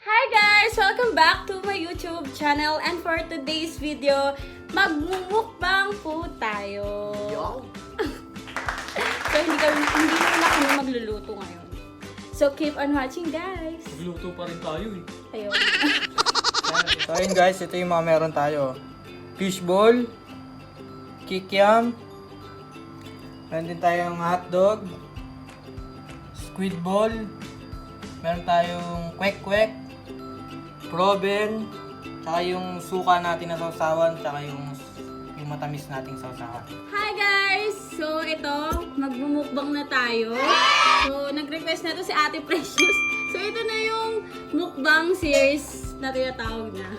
Hi guys! Welcome back to my YouTube channel, and for today's video, magmumukbang po tayo. So hindi na kami magluluto ngayon. So keep on watching guys! Magluto pa rin tayo eh. Ayun. So ayun guys, ito yung mga meron tayo. Fishball, kikiam, meron din tayong hotdog, squid ball, meron tayong kwek-kwek, proben, tsaka yung suka natin na sausawan, tsaka yung matamis nating sausawan. Hi guys! So ito, magmumukbang na tayo. So nag-request na to si Ate Precious. So ito na yung mukbang series na tinatawag niya.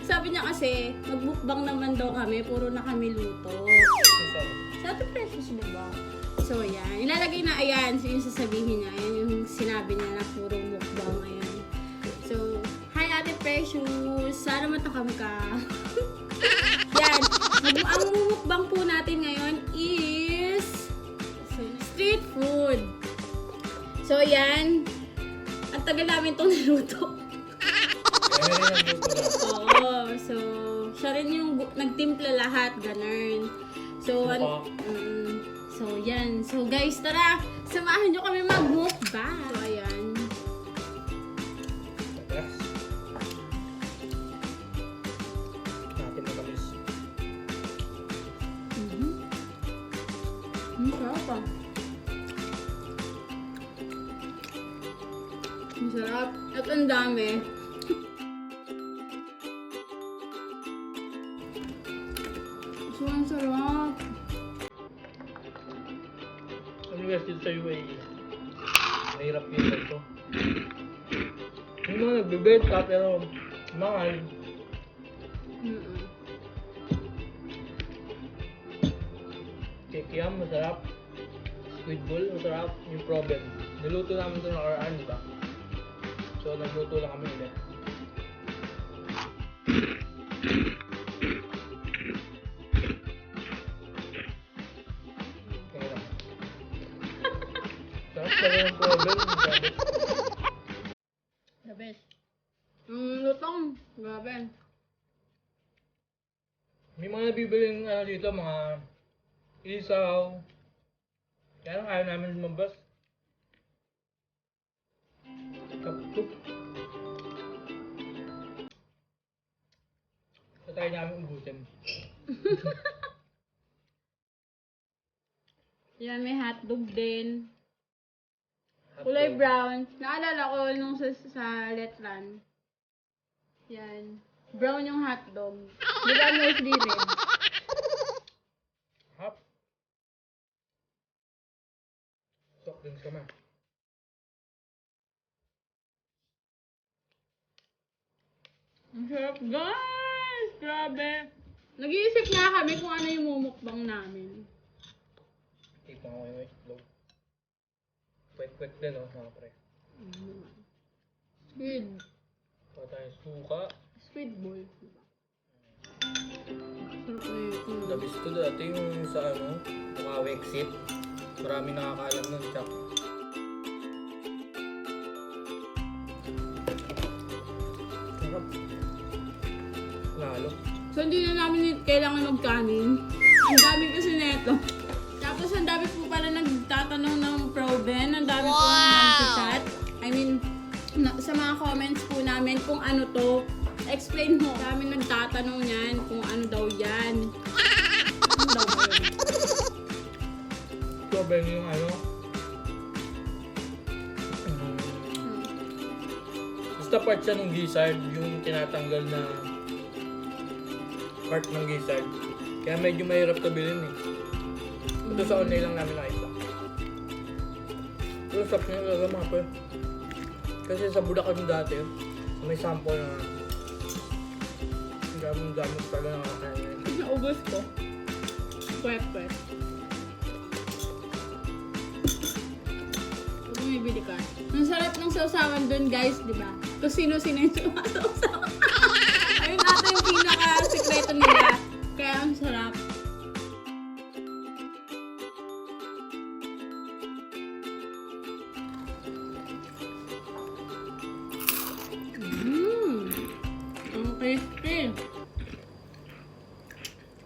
Sabi niya kasi, magmukbang naman daw kami, puro na kami luto. Si Ate Precious, diba? So yan, ilalagay na ayan, so yung sasabihin niya, ayan yung sinabi niya na puro mukbang, ayan. So, hi Ate Precious, sana matakam ka. Yan, ang mukbang po natin ngayon is street food. So yan, ang tagal namin itong niluto. Oo, so siya rin yung nagtimpla lahat, ganun. So, so yan. So guys, tara, samahan nyo kami mag-mukbang. So ayan. Natin matamis. Sarap ah. Masarap. At ang dami. So, ang sarap. Ano guys dito sa UAE? Mahirap yun ito. Yung mga nagbibenta pero mahal. Kikiam, masarap. Squid ball, masarap. Yung proben. Niluto namin ito nakaraan, di ba? So, nagluto lang kami ulit. Kaya lang. Sarap pa rin yung proben. Grabe. The best. Lutong. Grabe. May mga nabibiling dito, mga isaw. Kaya lang ayaw namin lumabas. Kaptup. So tayo namin ubusin. Yan, may hotdog din. Kulay brown. Naalala ko nung sa Letran. Yan. Brown yung hotdog. Di ba mostly red? Hap. Soft drinks kami. Ang sarap guys! Grabe! Nag-iisip nga kami kung ano yung mumukbang namin. Ipang ako yung itlog. Kwek-kwek din mga pre. Squid. Pa tayong suka. Squid ball. Diba? Sarap na yun. Labis to dati yung sa Bukawi exit. Marami nakakaalam nun, Chak. Sarap. Lalo. So hindi na namin kailangan magkanin. Ang dami kasi neto. Tapos ang dami po pala nagtatanong ng proben. Ang dami po nag-chat. I mean, sa mga comments po namin kung ano to. Explain mo. Dami nagtatanong yan kung ano daw yan. Ano daw ba yun? Proben yung basta part siya ng gizzard, yung tinatanggal na part ng gizzard. Kaya medyo mahirap to bilhin eh. Ito sa online lang namin nakita. Pero sarap niya talaga mga pre. Kasi sa Bulacan dati, may sample na gamit talaga nakakain. Naubos ko. Kwek-kwek. Kung bumibili ka. Ang sarap ng sausawan doon guys, di ba? Kung sino-sino yung sumasawsawan. Ayun ata yung pinaka-sekreto nila. Kaya ang sarap. crispy.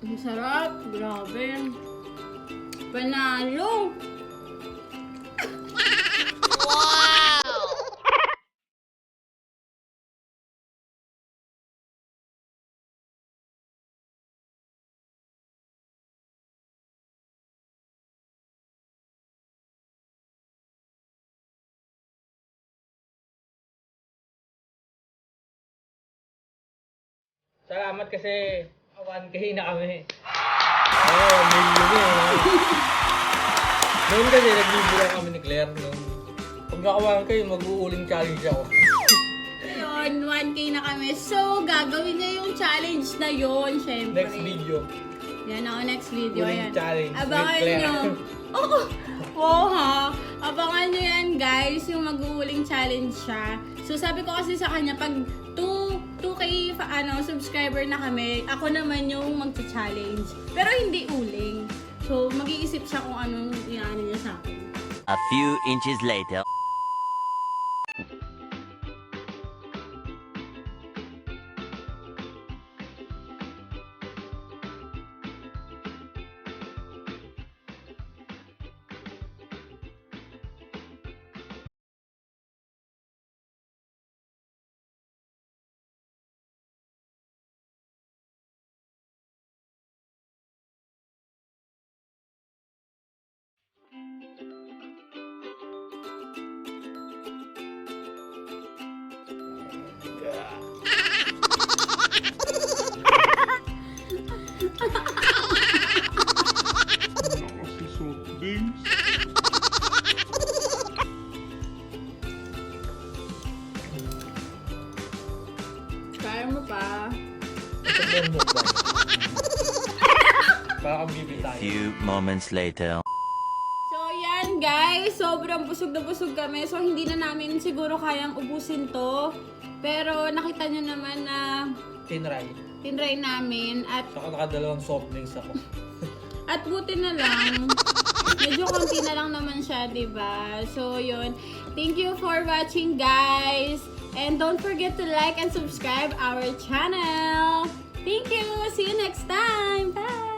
Ang sarap. Grabe. Panalo. Salamat kasi 1K na kami. Oo, million eh. Noon kasi nagbibilang kami ni Claire noon. Pag naka 1K, mag-uuling challenge ako. Ayun, 1K na kami. So, gagawin niya yung challenge na yon, syempre. Next video. Yan ako, next video. Uling Ayan. challenge Abangan with Claire. nyo. Oh, wow ha. Abangan nyo yan, guys, yung mag-uuling challenge siya. So, sabi ko kasi sa kanya, pag 2K subscriber na kami, ako naman yung magcha-challenge. Pero hindi uling. So, mag-iisip siya kung anong inaano niya sa akin. A few inches later. Kaya mo pa. Ito po yung mukbang. Para kang bibitayin. Few moments later. So, yan guys. Sobrang busog na busog kami. So, hindi na namin siguro kayang ubusin to. Pero, nakita nyo naman na tinry namin. Saka nakadalawang soft drinks ako. At buti na lang. Medyo konti na lang naman siya, diba? So, yun. Thank you for watching, guys. And don't forget to like and subscribe our channel. Thank you. See you next time. Bye.